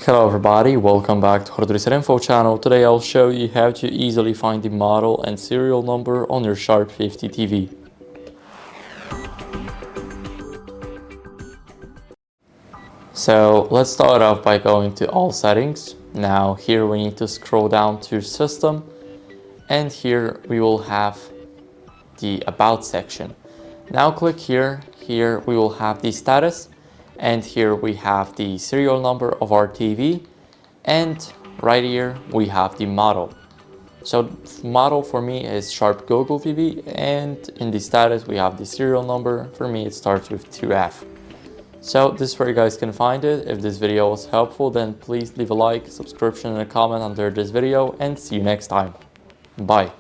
Hello everybody, welcome back to Hard Reset Info channel. Today I'll show you how to easily find the model and serial number on your Sharp 50 TV. So let's start off by going to all settings. Now here we need to scroll down to system, and here we will have the about section. Now click here. Here we will have the status, and here we have the serial number of our TV, and right here we have the model. So model for me is Sharp QLED TV, and in the status we have the serial number. For me it starts with 2F. So this is where you guys can find it. If this video was helpful, then please leave a like, subscription, and a comment under this video, and see you next time. Bye.